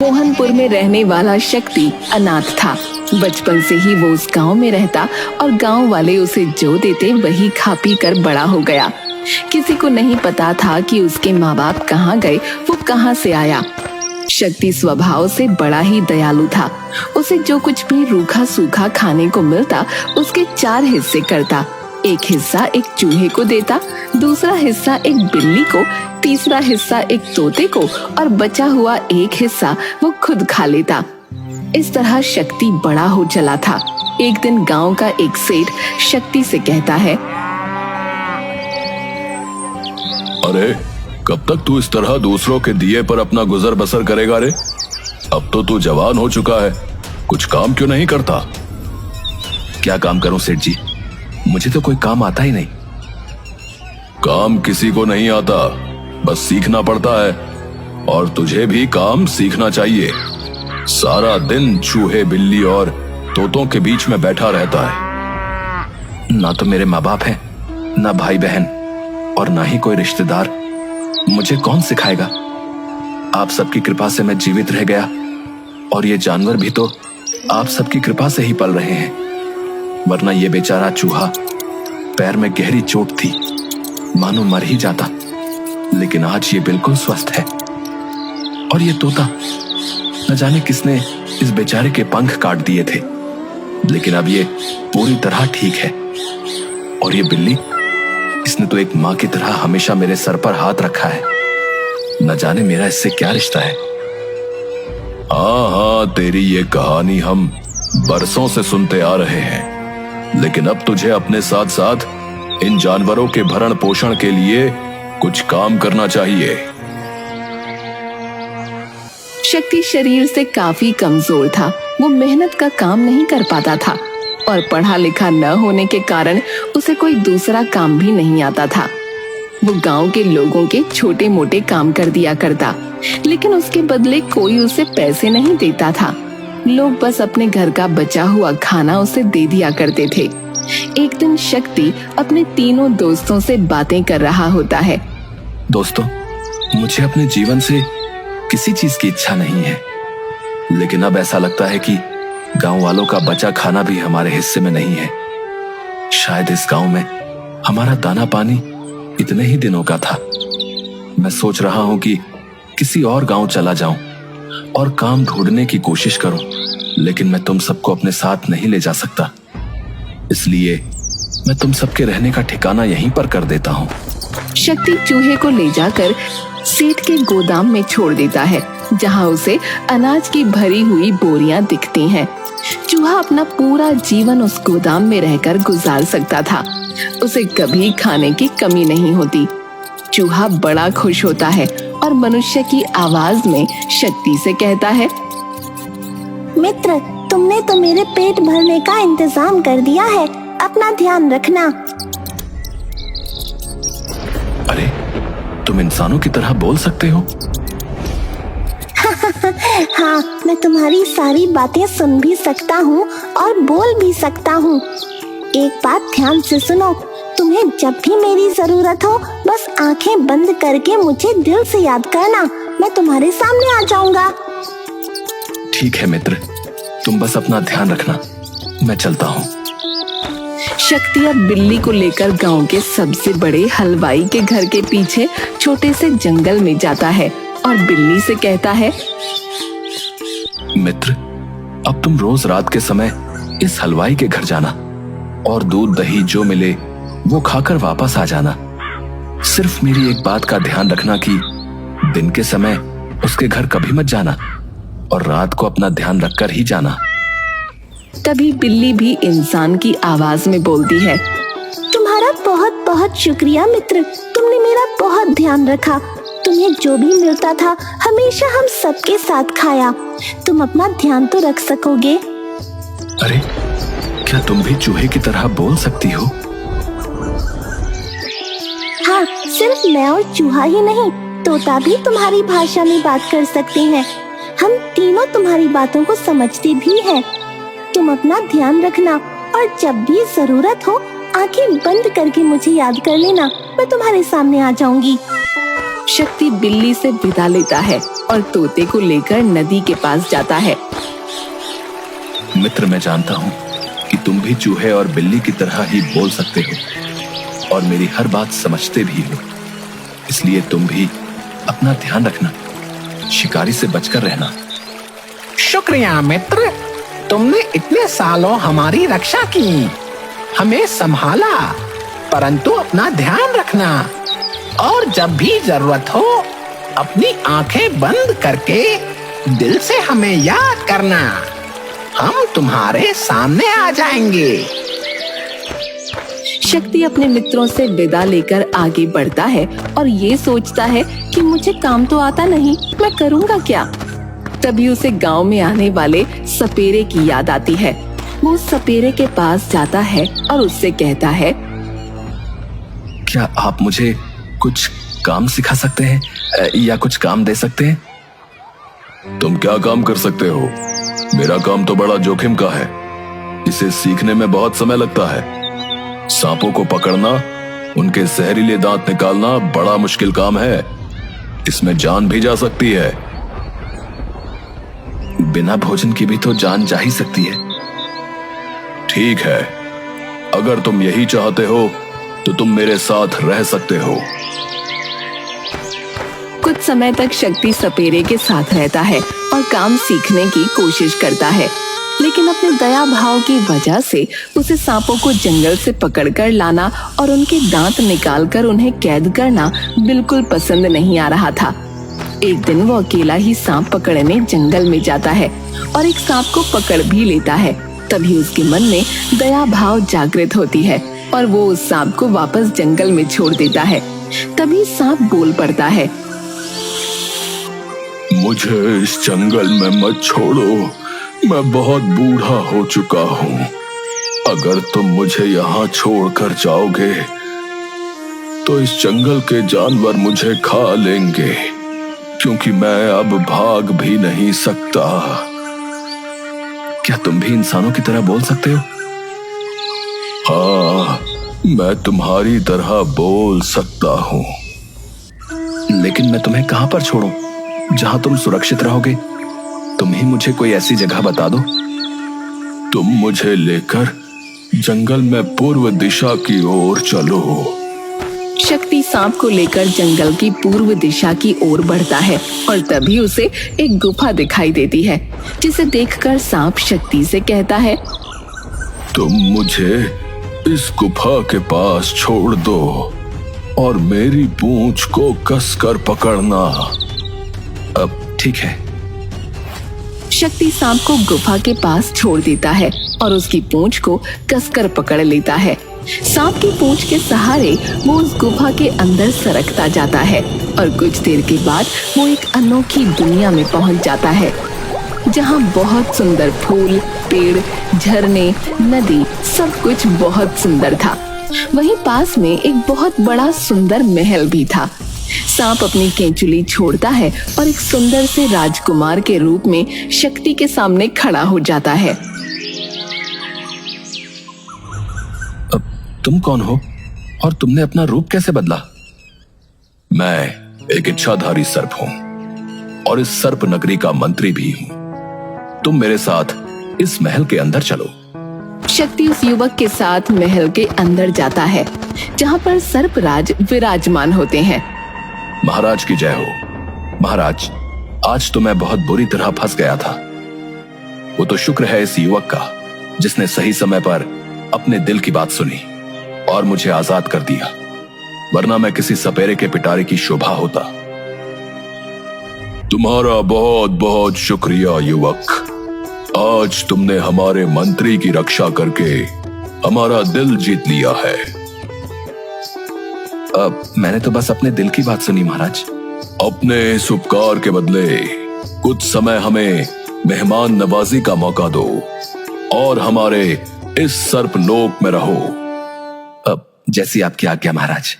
मोहनपुर में रहने वाला शक्ति अनाथ था। बचपन से ही वो उस गांव में रहता और गांव वाले उसे जो देते वही खा पी कर बड़ा हो गया। किसी को नहीं पता था कि उसके माँ बाप कहाँ गए, वो कहाँ से आया। शक्ति स्वभाव से बड़ा ही दयालु था। उसे जो कुछ भी रूखा सूखा खाने को मिलता उसके 4 हिस्से करता। एक हिस्सा एक चूहे को देता, दूसरा हिस्सा एक बिल्ली को, तीसरा हिस्सा एक तोते को और बचा हुआ एक हिस्सा वो खुद खा लेता। इस तरह शक्ति बड़ा हो चला था। एक दिन गांव का एक सेठ शक्ति से कहता है, अरे कब तक तू इस तरह दूसरों के दिए पर अपना गुजर बसर करेगा रे? अब तो तू जवान हो चुका है, कुछ काम क्यों नहीं करता? क्या काम करूं सेठ जी, मुझे तो कोई काम आता ही नहीं। काम किसी को नहीं आता, बस सीखना पड़ता है। और तुझे भी काम सीखना चाहिए। सारा दिन चूहे बिल्ली और तोतों के बीच में बैठा रहता है। ना तो मेरे माँ बाप हैं, ना भाई बहन और ना ही कोई रिश्तेदार। मुझे कौन सिखाएगा? आप सबकी कृपा से मैं जीवित रह गया और ये जानवर भी तो आप सबकी कृपा से ही पल रहे हैं। वरना ये बेचारा चूहा, पैर में गहरी चोट थी, मानो मर ही जाता। लेकिन आज ये बिल्कुल स्वस्थ है। और ये तोता, न जाने किसने इस बेचारे के पंख काट दिए थे, लेकिन अब ये पूरी तरह ठीक है। और ये बिल्ली, इसने तो एक माँ की तरह हमेशा मेरे सर पर हाथ रखा है। न जाने मेरा इससे क्या रिश्ता है। हाँ, तेरी ये कहानी हम बरसों से सुनते आ रहे हैं, लेकिन अब तुझे अपने साथ साथ इन जानवरों के भरण पोषण के लिए कुछ काम करना चाहिए। शक्ति शरीर से काफी कमजोर था। वो मेहनत का काम नहीं कर पाता था और पढ़ा लिखा न होने के कारण उसे कोई दूसरा काम भी नहीं आता था। वो गांव के लोगों के छोटे मोटे काम कर दिया करता, लेकिन उसके बदले कोई उसे पैसे नहीं देता था। लोग बस अपने घर का बचा हुआ खाना उसे दे दिया करते थे। एक दिन शक्ति अपने तीनों दोस्तों से बातें कर रहा होता है। दोस्तों, मुझे अपने जीवन से किसी चीज की इच्छा नहीं है, लेकिन अब ऐसा लगता है कि गांव वालों का बचा खाना भी हमारे हिस्से में नहीं है। शायद इस गांव में हमारा दाना पानी इतने ही दिनों का था। मैं सोच रहा हूं कि किसी और गांव चला जाऊं और काम ढूंढने की कोशिश करूं, लेकिन मैं तुम सबको अपने साथ नहीं ले जा सकता। इसलिए मैं तुम सबके रहने का ठिकाना यहीं पर कर देता हूं। शक्ति चूहे को ले जाकर सेठ के गोदाम में छोड़ देता है, जहां उसे अनाज की भरी हुई बोरियां दिखती हैं। चूहा अपना पूरा जीवन उस गोदाम में रहकर गुजार सकता था। उसे कभी खाने की कमी नहीं होती। चूहा बड़ा खुश होता है और मनुष्य की आवाज में शक्ति से कहता है, मित्र, तुमने तो मेरे पेट भरने का इंतजाम कर दिया है, अपना ध्यान रखना। अरे, तुम इंसानों की तरह बोल सकते हो? हाँ, मैं तुम्हारी सारी बातें सुन भी सकता हूँ और बोल भी सकता हूँ। एक बात ध्यान से सुनो, तुम्हें जब भी मेरी जरूरत हो बस आंखें बंद करके मुझे दिल से याद करना, मैं तुम्हारे सामने आ जाऊंगा। ठीक है मित्र, तुम बस अपना ध्यान रखना, मैं चलता हूँ। शक्ति अब बिल्ली को लेकर गांव के सबसे बड़े हलवाई के घर के पीछे छोटे से जंगल में जाता है और बिल्ली से कहता है, मित्र, अब तुम रोज रात के समय इस हलवाई के घर जाना और दूध दही जो मिले वो खाकर वापस आ जाना। सिर्फ मेरी एक बात का ध्यान रखना कि दिन के समय उसके घर कभी मत जाना और रात को अपना ध्यान रखकर ही जाना। तभी बिल्ली भी इंसान की आवाज में बोलती है, तुम्हारा बहुत बहुत शुक्रिया मित्र, तुमने मेरा बहुत ध्यान रखा। तुम्हें जो भी मिलता था हमेशा हम सबके साथ खाया। तुम अपना ध्यान तो रख सकोगे। अरे, क्या तुम भी चूहे की तरह बोल सकती हो? हाँ, सिर्फ मैं और चूहा ही नहीं, तोता भी तुम्हारी भाषा में बात कर सकते हैं। हम तीनों तुम्हारी बातों को समझते भी हैं। तुम अपना ध्यान रखना और जब भी जरूरत हो आंखें बंद करके मुझे याद कर लेना, मैं तुम्हारे सामने आ जाऊंगी। शक्ति बिल्ली से विदा लेता है और तोते को लेकर नदी के पास जाता है। मित्र, मैं जानता हूँ कि तुम भी चूहे और बिल्ली की तरह ही बोल सकते हो और मेरी हर बात समझते भी हो, इसलिए तुम भी अपना ध्यान रखना, शिकारी से बचकर रहना। शुक्रिया मित्र, तुमने इतने सालों हमारी रक्षा की, हमें संभाला, परंतु अपना ध्यान रखना और जब भी जरूरत हो अपनी आंखें बंद करके दिल से हमें याद करना, हम तुम्हारे सामने आ जाएंगे। शक्ति अपने मित्रों से विदा लेकर आगे बढ़ता है और ये सोचता है कि मुझे काम तो आता नहीं, मैं करूँगा क्या। तभी उसे गांव में आने वाले सपेरे की याद आती है। वो सपेरे के पास जाता है और उससे कहता है, क्या आप मुझे कुछ काम सिखा सकते हैं या कुछ काम दे सकते हैं? तुम क्या काम कर सकते हो? मेरा काम तो बड़ा जोखिम का है, इसे सीखने में बहुत समय लगता है। सांपों को पकड़ना, उनके जहरीले दांत निकालना बड़ा मुश्किल काम है, इसमें जान भी जा सकती है। बिना भोजन की भी तो जान जा ही सकती है। ठीक है, अगर तुम यही चाहते हो तो तुम मेरे साथ रह सकते हो। कुछ समय तक शक्ति सपेरे के साथ रहता है और काम सीखने की कोशिश करता है, लेकिन अपने दया भाव की वजह से उसे सांपों को जंगल से पकड़कर लाना और उनके दांत निकालकर उन्हें कैद करना बिल्कुल पसंद नहीं आ रहा था। एक दिन वो अकेला ही सांप पकड़ने जंगल में जाता है और एक सांप को पकड़ भी लेता है। तभी उसके मन में दया भाव जागृत होती है और वो उस सांप को वापस जंगल में छोड़ देता है। तभी सांप बोल पड़ता है, मुझे इस जंगल में मत छोड़ो, मैं बहुत बूढ़ा हो चुका हूँ। अगर तुम मुझे यहाँ छोड़कर जाओगे तो इस जंगल के जानवर मुझे खा लेंगे, क्योंकि मैं अब भाग भी नहीं सकता। क्या तुम भी इंसानों की तरह बोल सकते हो? हाँ, मैं तुम्हारी तरह बोल सकता हूँ। लेकिन मैं तुम्हें कहाँ पर छोड़ूं जहां तुम सुरक्षित रहोगे? तुम ही मुझे कोई ऐसी जगह बता दो। तुम मुझे लेकर जंगल में पूर्व दिशा की ओर चलो। शक्ति सांप को लेकर जंगल की पूर्व दिशा की ओर बढ़ता है और तभी उसे एक गुफा दिखाई देती है, जिसे देखकर सांप शक्ति से कहता है, तुम मुझे इस गुफा के पास छोड़ दो और मेरी पूंछ को कसकर पकड़ना। अब ठीक है। शक्ति सांप को गुफा के पास छोड़ देता है और उसकी पूंछ को कसकर पकड़ लेता है। सांप की पूंछ के सहारे वो उस गुफा के अंदर सरकता जाता है और कुछ देर के बाद वो एक अनोखी दुनिया में पहुंच जाता है, जहां बहुत सुंदर फूल, पेड़, झरने, नदी, सब कुछ बहुत सुंदर था। वहीं पास में एक बहुत बड़ा सुंदर महल भी था। सांप अपनी केंचुली छोड़ता है और एक सुंदर से राजकुमार के रूप में शक्ति के सामने खड़ा हो जाता है। अब तुम कौन हो और तुमने अपना रूप कैसे बदला? मैं एक इच्छाधारी सर्प हूँ और इस सर्प नगरी का मंत्री भी हूँ। तुम मेरे साथ इस महल के अंदर चलो। शक्ति उस युवक के साथ महल के अंदर जाता है, जहाँ पर सर्पराज विराजमान होते हैं। महाराज की जय हो। महाराज, आज तो मैं बहुत बुरी तरह फंस गया था। वो तो शुक्र है इस युवक का, जिसने सही समय पर अपने दिल की बात सुनी और मुझे आजाद कर दिया, वरना मैं किसी सपेरे के पिटारे की शोभा होता। तुम्हारा बहुत बहुत शुक्रिया युवक। आज तुमने हमारे मंत्री की रक्षा करके हमारा दिल जीत लिया है। मैंने तो बस अपने दिल की बात सुनी महाराज। अपने इस उपकार के बदले कुछ समय हमें मेहमान नवाजी का मौका दो और हमारे इस सर्प लोक में रहो। अब जैसी आपकी आज्ञा महाराज।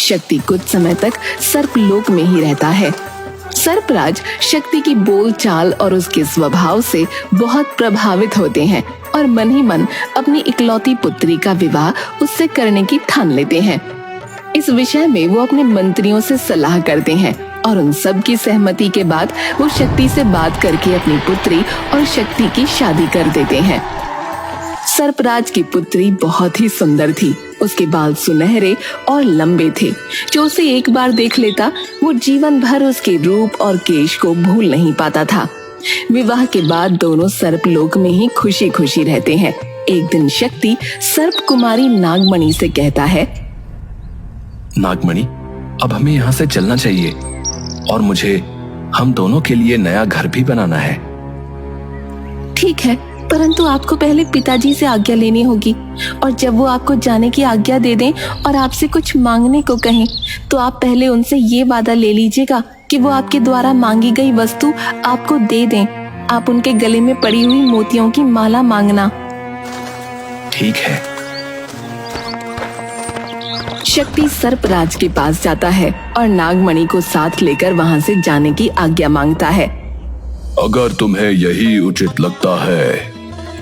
शक्ति कुछ समय तक सर्प लोक में ही रहता है। सर्पराज शक्ति की बोल चाल और उसके स्वभाव से बहुत प्रभावित होते हैं और मन ही मन अपनी इकलौती पुत्री का विवाह उससे करने की ठान लेते हैं। इस विषय में वो अपने मंत्रियों से सलाह करते हैं और उन सब की सहमति के बाद वो शक्ति से बात करके अपनी पुत्री और शक्ति की शादी कर देते हैं। सर्पराज की पुत्री बहुत ही सुंदर थी। उसके बाल सुनहरे और लंबे थे। जो उसे एक बार देख लेता वो जीवन भर उसके रूप और केश को भूल नहीं पाता था। विवाह के बाद दोनों सर्पलोक में ही खुशी खुशी रहते हैं। एक दिन शक्ति सर्प कुमारी नागमणि से कहता है, नागमणि, अब हमें यहाँ से चलना चाहिए और मुझे हम दोनों के लिए नया घर भी बनाना है। ठीक है, परंतु आपको पहले पिताजी से आज्ञा लेनी होगी और जब वो आपको जाने की आज्ञा दे दें और आपसे कुछ मांगने को कहें तो आप पहले उनसे ये वादा ले लीजिएगा कि वो आपके द्वारा मांगी गई वस्तु आपको दे दें। आप उनके गले में पड़ी हुई मोतियों की माला मांगना। ठीक है। शक्ति सर्पराज के पास जाता है और नागमणि को साथ लेकर वहां से जाने की आज्ञा मांगता है। अगर तुम्हें यही उचित लगता है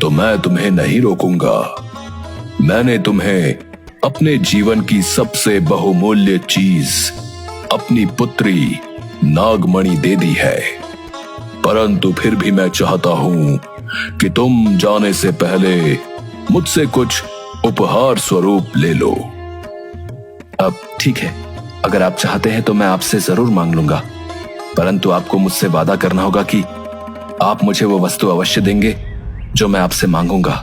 तो मैं तुम्हें नहीं रोकूंगा। मैंने तुम्हें अपने जीवन की सबसे बहुमूल्य चीज, अपनी पुत्री नागमणि दे दी है, परंतु फिर भी मैं चाहता हूं कि तुम जाने से पहले मुझसे कुछ उपहार स्वरूप ले लो। अब ठीक है, अगर आप चाहते हैं तो मैं आपसे जरूर मांग लूंगा, परंतु आपको मुझसे वादा करना होगा कि आप मुझे वो वस्तु अवश्य देंगे जो मैं आपसे मांगूंगा।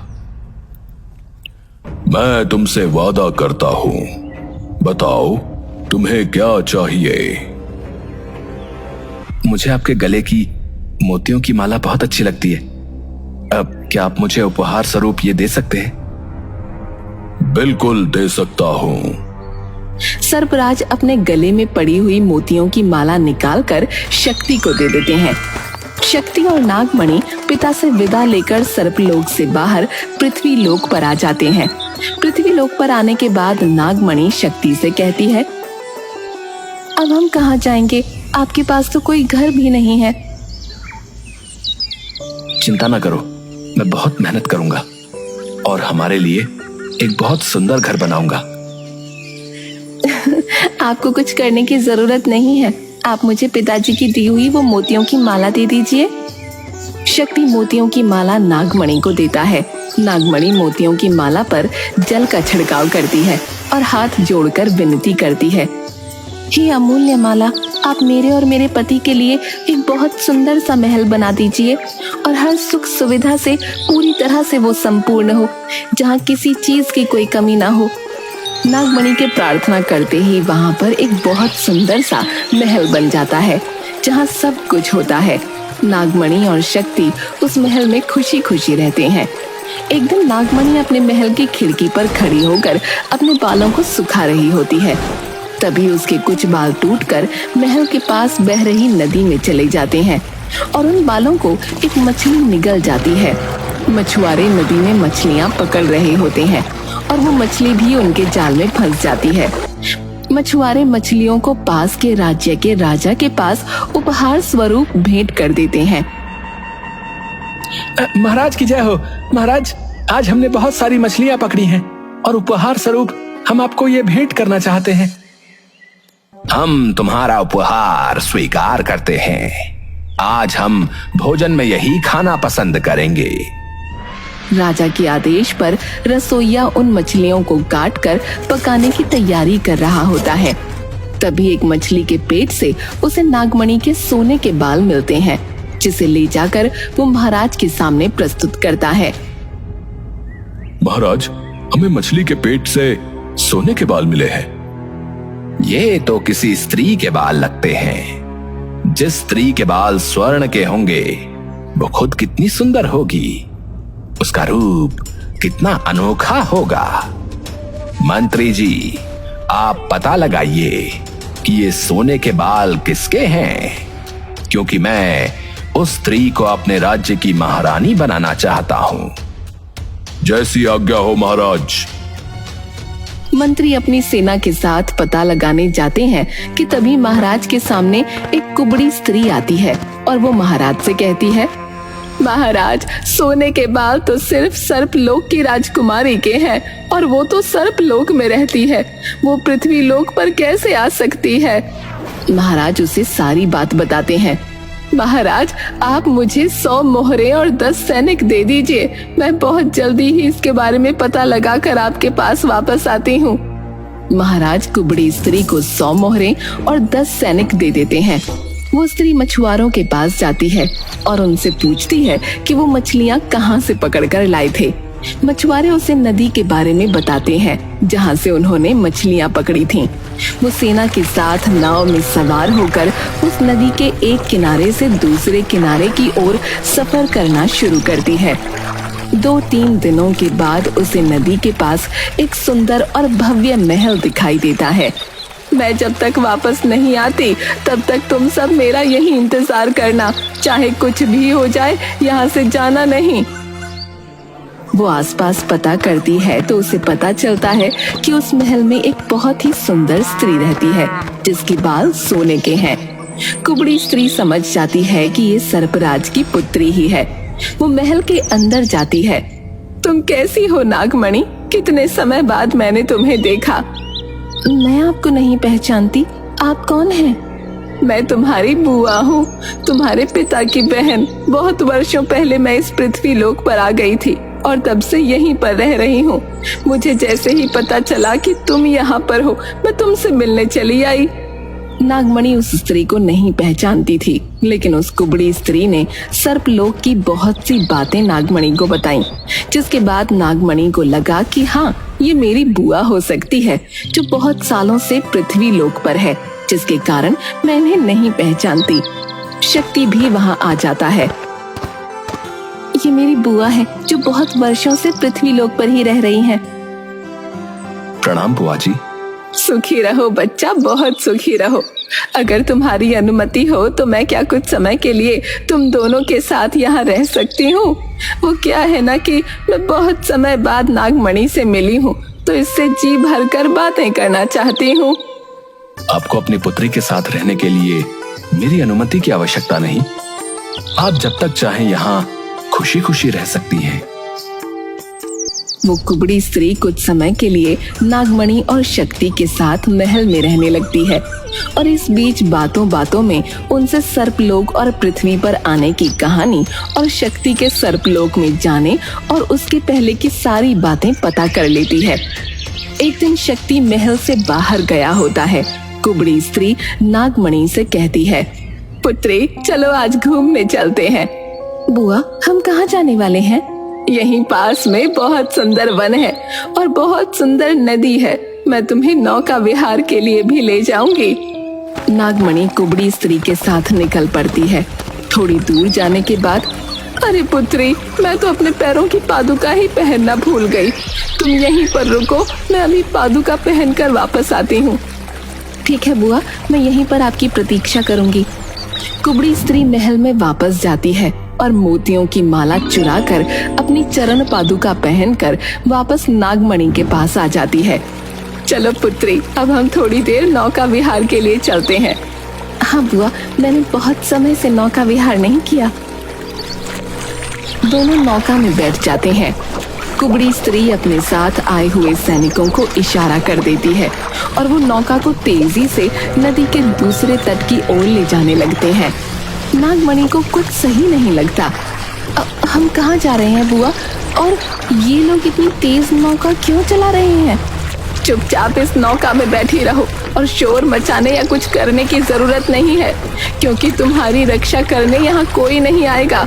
मैं तुमसे वादा करता हूं। बताओ तुम्हें क्या चाहिए? मुझे आपके गले की मोतियों की माला बहुत अच्छी लगती है। अब क्या आप मुझे उपहार स्वरूप ये दे सकते हैं? बिल्कुल दे सकता हूं। सर्पराज अपने गले में पड़ी हुई मोतियों की माला निकालकर शक्ति को दे देते हैं। शक्ति और नागमणि पिता से विदा लेकर सर्पलोक से बाहर पृथ्वी लोक पर आ जाते हैं। पृथ्वी लोक पर आने के बाद नागमणि शक्ति से कहती है, अब हम कहाँ जाएंगे? आपके पास तो कोई घर भी नहीं है। चिंता ना करो, मैं बहुत मेहनत करूंगा और हमारे लिए एक बहुत सुंदर घर बनाऊंगा। आपको कुछ करने की जरूरत नहीं है। आप मुझे पिताजी की दी हुई वो मोतियों की माला दे दीजिए। शक्ति मोतियों की माला नागमणि को देता है। नागमणि मोतियों की माला पर जल का छिड़काव करती है और हाथ जोड़कर विनती करती है, हे अमूल्य माला, आप मेरे और मेरे पति के लिए एक बहुत सुंदर सा महल बना दीजिए और हर सुख सुविधा से पूरी तरह से वो संपूर्ण हो, जहाँ किसी चीज की कोई कमी ना हो। नागमणि के प्रार्थना करते ही वहाँ पर एक बहुत सुंदर सा महल बन जाता है, जहाँ सब कुछ होता है। नागमणि और शक्ति उस महल में खुशी खुशी रहते हैं। एक दिन नागमणि अपने महल की खिड़की पर खड़ी होकर अपने बालों को सुखा रही होती है। तभी उसके कुछ बाल टूटकर महल के पास बह रही नदी में चले जाते हैं और उन बालों को एक मछली निगल जाती है। मछुआरे नदी में मछलियां पकड़ रहे होते हैं और वो मछली भी उनके जाल में फंस जाती है। मछुआरे मछलियों को पास के राज्य के राजा के पास उपहार स्वरूप भेंट कर देते हैं। महाराज की जय हो। महाराज, आज हमने बहुत सारी मछलियां पकड़ी हैं और उपहार स्वरूप हम आपको ये भेंट करना चाहते हैं। हम तुम्हारा उपहार स्वीकार करते हैं। आज हम भोजन में यही खाना पसंद करेंगे। राजा के आदेश पर रसोइया उन मछलियों को काटकर पकाने की तैयारी कर रहा होता है। तभी एक मछली के पेट से उसे नागमणि के सोने के बाल मिलते हैं, जिसे ले जाकर वो महाराज के सामने प्रस्तुत करता है। महाराज, हमें मछली के पेट से सोने के बाल मिले हैं। ये तो किसी स्त्री के बाल लगते हैं। जिस स्त्री के बाल स्वर्ण के होंगे वो खुद कितनी सुंदर होगी, उसका रूप कितना अनोखा होगा। मंत्री जी, आप पता लगाइए कि ये सोने के बाल किसके हैं, क्योंकि मैं उस स्त्री को अपने राज्य की महारानी बनाना चाहता हूं। जैसी आज्ञा हो महाराज। मंत्री अपनी सेना के साथ पता लगाने जाते हैं कि तभी महाराज के सामने एक कुबड़ी स्त्री आती है और वो महाराज से कहती है, महाराज, सोने के बाल तो सिर्फ सर्पलोक की राजकुमारी के हैं और वो तो सर्पलोक में रहती है। वो पृथ्वी लोक पर कैसे आ सकती है? महाराज उसे सारी बात बताते हैं। महाराज, आप मुझे 100 मोहरें और 10 सैनिक दे दीजिए। मैं बहुत जल्दी ही इसके बारे में पता लगाकर आपके पास वापस आती हूँ। महाराज कुबड़ी स्त्री को 100 मोहरें और 10 सैनिक दे देते हैं। वो स्त्री मछुआरों के पास जाती है और उनसे पूछती है कि वो मछलियाँ कहाँ से पकड़कर लाए थे। मछुआरे उसे नदी के बारे में बताते हैं जहाँ से उन्होंने मछलियाँ पकड़ी थीं। वो सेना के साथ नाव में सवार होकर उस नदी के एक किनारे से दूसरे किनारे की ओर सफर करना शुरू करती है। 2-3 दिनों के बाद उसे नदी के पास एक सुंदर और भव्य महल दिखाई देता है। मैं जब तक वापस नहीं आती तब तक तुम सब मेरा यही इंतजार करना। चाहे कुछ भी हो जाए, यहाँ से जाना नहीं। वो आसपास पता करती है तो उसे पता चलता है कि उस महल में एक बहुत ही सुंदर स्त्री रहती है जिसके बाल सोने के हैं। कुबड़ी स्त्री समझ जाती है कि ये सर्पराज की पुत्री ही है। वो महल के अंदर जाती है। तुम कैसी हो नागमणि? कितने समय बाद मैंने तुम्हें देखा। मैं आपको नहीं पहचानती। आप कौन हैं? मैं तुम्हारी बुआ हूँ, तुम्हारे पिता की बहन। बहुत वर्षों पहले मैं इस पृथ्वी लोक पर आ गई थी और तब से यहीं पर रह रही हूँ। मुझे जैसे ही पता चला कि तुम यहाँ पर हो, मैं तुमसे मिलने चली आई। नागमणि उस स्त्री को नहीं पहचानती थी, लेकिन उस कुबड़ी स्त्री ने सर्पलोक की बहुत सी बातें नागमणि को बताईं, जिसके बाद नागमणि को लगा कि हाँ, ये मेरी बुआ हो सकती है जो बहुत सालों से पृथ्वी लोक पर है, जिसके कारण मैं इन्हें नहीं पहचानती। शक्ति भी वहाँ आ जाता है। ये मेरी बुआ है जो बहुत वर्षों से पृथ्वी लोक पर ही रह रही हैं। प्रणाम बुआ जी। सुखी रहो बच्चा, बहुत सुखी रहो। अगर तुम्हारी अनुमति हो तो मैं क्या कुछ समय के लिए तुम दोनों के साथ यहाँ रह सकती हूँ? वो क्या है ना कि मैं बहुत समय बाद नागमणि से मिली हूँ, तो इससे जी भरकर बातें करना चाहती हूँ। आपको अपनी पुत्री के साथ रहने के लिए मेरी अनुमति की आवश्यकता नहीं। आप जब तक चाहें यहाँ खुशी खुशी रह सकती हैं। वो कुबड़ी स्त्री कुछ समय के लिए नागमणि और शक्ति के साथ महल में रहने लगती है और इस बीच बातों बातों में उनसे सर्पलोक और पृथ्वी पर आने की कहानी और शक्ति के सर्पलोक में जाने और उसके पहले की सारी बातें पता कर लेती है। एक दिन शक्ति महल से बाहर गया होता है। कुबड़ी स्त्री नागमणि से कहती है, पुत्री चलो आज घूमने चलते हैं। बुआ, हम कहाँ जाने वाले हैं? यहीं पास में बहुत सुंदर वन है और बहुत सुंदर नदी है। मैं तुम्हें नौका विहार के लिए भी ले जाऊंगी। नागमणि कुबड़ी स्त्री के साथ निकल पड़ती है। थोड़ी दूर जाने के बाद, अरे पुत्री, मैं तो अपने पैरों की पादुका ही पहनना भूल गई। तुम यहीं पर रुको, मैं अभी पादुका पहनकर वापस आती हूँ। ठीक है बुआ, मैं यहीं पर आपकी प्रतीक्षा करूंगी। कुबड़ी स्त्री महल में वापस जाती है और मोतियों की माला चुराकर अपनी चरण पादुका पहनकर वापस नागमणि के पास आ जाती है। चलो पुत्री, अब हम थोड़ी देर नौका विहार के लिए चलते हैं। हाँ बुआ, मैंने बहुत समय से नौका विहार नहीं किया। दोनों नौका में बैठ जाते हैं। कुबड़ी स्त्री अपने साथ आए हुए सैनिकों को इशारा कर देती है और वो नौका को तेजी से नदी के दूसरे तट की ओर ले जाने लगते हैं। नागमणि को कुछ सही नहीं लगता। हम कहाँ जा रहे हैं बुआ? और ये लोग इतनी तेज नौका क्यों चला रहे हैं? चुपचाप इस नौका में बैठी रहो और शोर मचाने या कुछ करने की जरूरत नहीं है, क्योंकि तुम्हारी रक्षा करने यहाँ कोई नहीं आएगा।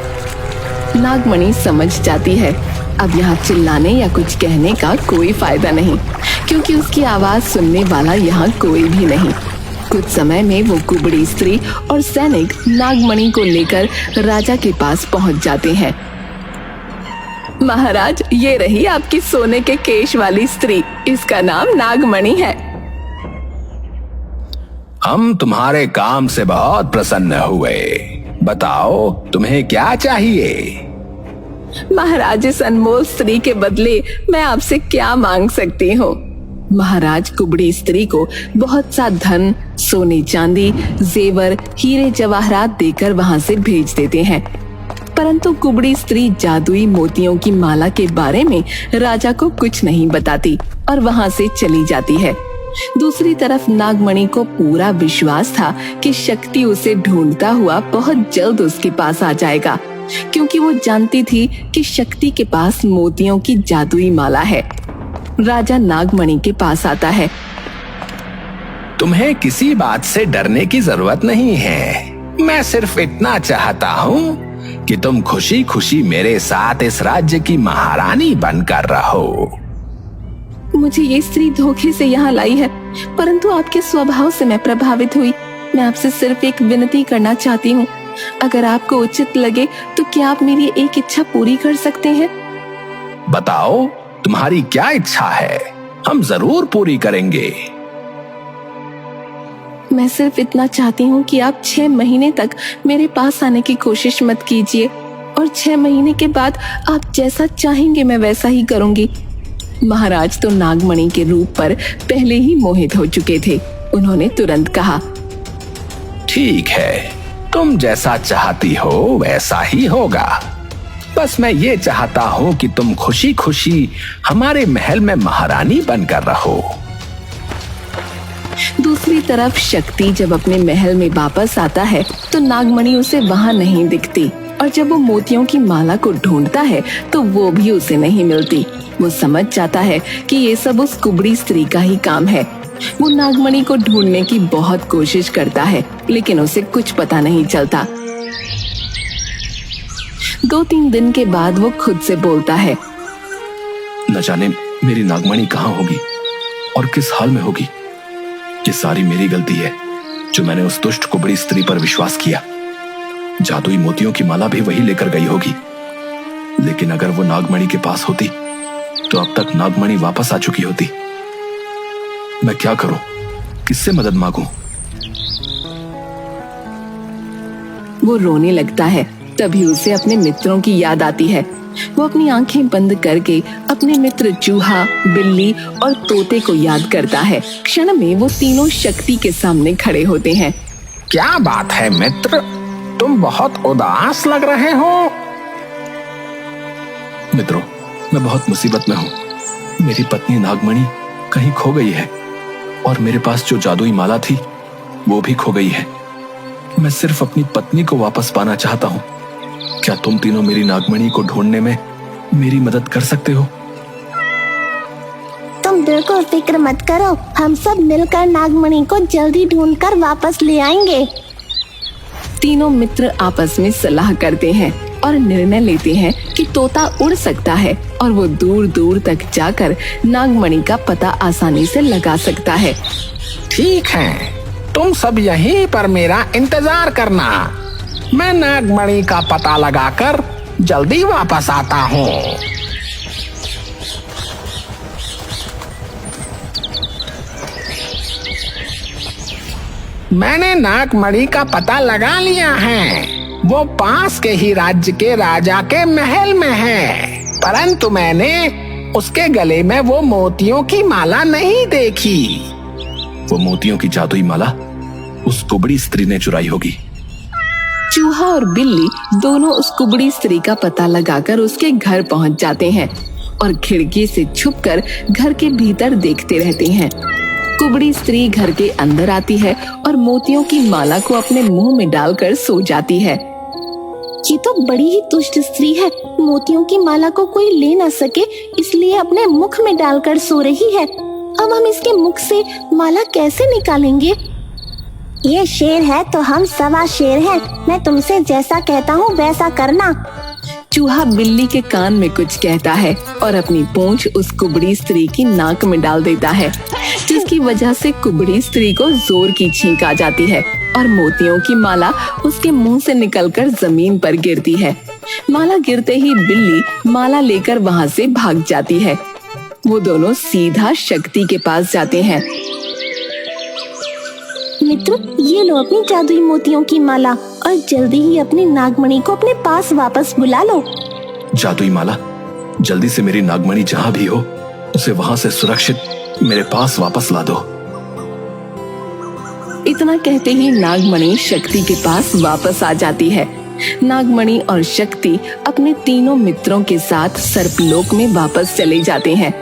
नागमणि समझ जाती है अब यहाँ चिल्लाने या कुछ कहने का कोई फायदा नहीं, क्योंकि उसकी आवाज सुनने वाला यहाँ कोई भी नहीं। कुछ समय में वो कुबड़ी स्त्री और सैनिक नागमणि को लेकर राजा के पास पहुंच जाते हैं। महाराज, ये रही आपकी सोने के केश वाली स्त्री। इसका नाम नागमणि है। हम तुम्हारे काम से बहुत प्रसन्न हुए। बताओ तुम्हें क्या चाहिए? महाराज, इस अनमोल स्त्री के बदले मैं आपसे क्या मांग सकती हूँ? महाराज कुबड़ी स्त्री को बहुत सा धन, सोने चांदी, जेवर, हीरे जवाहरात देकर वहाँ से भेज देते हैं। परंतु कुबड़ी स्त्री जादुई मोतियों की माला के बारे में राजा को कुछ नहीं बताती और वहाँ से चली जाती है। दूसरी तरफ नागमणि को पूरा विश्वास था कि शक्ति उसे ढूंढता हुआ बहुत जल्द उसके पास आ जाएगा, क्योंकि वो जानती थी कि शक्ति के पास मोतियों की जादुई माला है। राजा नागमणि के पास आता है। तुम्हें किसी बात से डरने की जरूरत नहीं है। मैं सिर्फ इतना चाहता हूँ कि तुम खुशी खुशी मेरे साथ इस राज्य की महारानी बनकर रहो। मुझे ये स्त्री धोखे से यहाँ लाई है, परंतु आपके स्वभाव से मैं प्रभावित हुई। मैं आपसे सिर्फ एक विनती करना चाहती हूँ। अगर आपको उचित लगे तो क्या आप मेरी एक इच्छा पूरी कर सकते हैं? बताओ, तुम्हारी क्या इच्छा है? हम जरूर पूरी करेंगे। मैं सिर्फ इतना चाहती हूँ कि आप 6 महीने तक मेरे पास आने की कोशिश मत कीजिए, और 6 महीने के बाद आप जैसा चाहेंगे मैं वैसा ही करूँगी। महाराज तो नागमणि के रूप पर पहले ही मोहित हो चुके थे। उन्होंने तुरंत कहा, ठीक है, तुम जैसा चाहती हो वैसा ही होगा। बस मैं ये चाहता हूँ कि तुम खुशी खुशी हमारे महल में महारानी बनकर रहो। दूसरी तरफ शक्ति जब अपने महल में वापस आता है तो नागमणि उसे वहाँ नहीं दिखती, और जब वो मोतियों की माला को ढूंढता है तो वो भी उसे नहीं मिलती। वो समझ जाता है कि ये सब उस कुबड़ी स्त्री का ही काम है। वो नागमणि को ढूंढने की बहुत कोशिश करता है, लेकिन उसे कुछ पता नहीं चलता। 2-3 दिन के बाद वो खुद से बोलता है, न जाने मेरी नागमणि कहाँ होगी और किस हाल में होगी। ये सारी मेरी गलती है जो मैंने उस दुष्ट कुबड़ी स्त्री पर विश्वास किया। जादुई मोतियों की माला भी वही लेकर गई होगी, लेकिन अगर वो नागमणि के पास होती तो अब तक नागमणि वापस आ चुकी होती। मैं क्या करूं? किससे मदद मांगूं? वो रोने लगता है। तभी उसे अपने मित्रों की याद आती है। वो अपनी आंखें बंद करके अपने मित्र चूहा, बिल्ली और तोते को याद करता है। क्षण में वो तीनों शक्ति के सामने खड़े होते हैं। क्या बात है मित्र, तुम बहुत उदास लग रहे हो। मित्रों, मैं बहुत मुसीबत में हूँ। मेरी पत्नी नागमणि कहीं खो गई है और मेरे पास जो जादुई माला थी वो भी खो गई है। मैं सिर्फ अपनी पत्नी को वापस पाना चाहता हूँ। क्या तुम तीनों मेरी नागमणि को ढूंढने में मेरी मदद कर सकते हो? तुम बिल्कुल फिक्र मत करो, हम सब मिलकर नागमणि को जल्दी ढूंढकर वापस ले आएंगे। तीनों मित्र आपस में सलाह करते हैं और निर्णय लेते हैं कि तोता उड़ सकता है और वो दूर दूर तक जाकर नागमणि का पता आसानी से लगा सकता है। ठीक है, तुम सब यहीं पर मेरा इंतजार करना। मैं नागमणि का पता लगाकर जल्दी वापस आता हूँ। मैंने नागमणि का पता लगा लिया है। वो पास के ही राज्य के राजा के महल में है, परंतु मैंने उसके गले में वो मोतियों की माला नहीं देखी। वो मोतियों की जादुई माला उस कुबड़ी स्त्री ने चुराई होगी। चूहा और बिल्ली दोनों उस कुबड़ी स्त्री का पता लगाकर उसके घर पहुंच जाते हैं और खिड़की से छुपकर घर के भीतर देखते रहते हैं। कुबड़ी स्त्री घर के अंदर आती है और मोतियों की माला को अपने मुंह में डालकर सो जाती है। ये तो बड़ी ही दुष्ट स्त्री है। मोतियों की माला को कोई ले न सके इसलिए अपने मुख में डालकर सो रही है। अब हम इसके मुख से माला कैसे निकालेंगे? ये शेर है तो हम सवा शेर हैं। मैं तुमसे जैसा कहता हूँ वैसा करना। चूहा बिल्ली के कान में कुछ कहता है और अपनी पूंछ उस कुबड़ी स्त्री की नाक में डाल देता है, जिसकी वजह से कुबड़ी स्त्री को जोर की छींक आ जाती है और मोतियों की माला उसके मुंह से निकलकर जमीन पर गिरती है। माला गिरते ही बिल्ली माला लेकर वहाँ से भाग जाती है। वो दोनों सीधा शक्ति के पास जाते हैं। मित्र, ये लो अपनी जादुई मोतियों की माला और जल्दी ही अपनी नागमणि को अपने पास वापस बुला लो। जादुई माला, जल्दी से मेरी नागमणि जहाँ भी हो उसे वहाँ से सुरक्षित मेरे पास वापस ला दो। इतना कहते ही नागमणि शक्ति के पास वापस आ जाती है। नागमणि और शक्ति अपने तीनों मित्रों के साथ सर्पलोक में वापस चले जाते हैं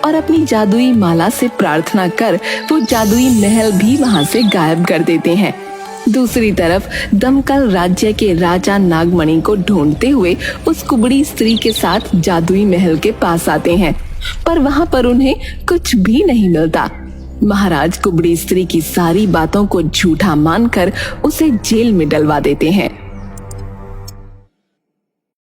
और अपनी जादुई माला से प्रार्थना कर वो जादुई महल भी वहां से गायब कर देते हैं। दूसरी तरफ दमकल राज्य के राजा नागमणि को ढूंढते हुए उस कुबड़ी स्त्री के साथ जादुई महल के पास आते हैं, पर वहां पर उन्हें कुछ भी नहीं मिलता। महाराज कुबड़ी स्त्री की सारी बातों को झूठा मानकर उसे जेल में डलवा देते हैं।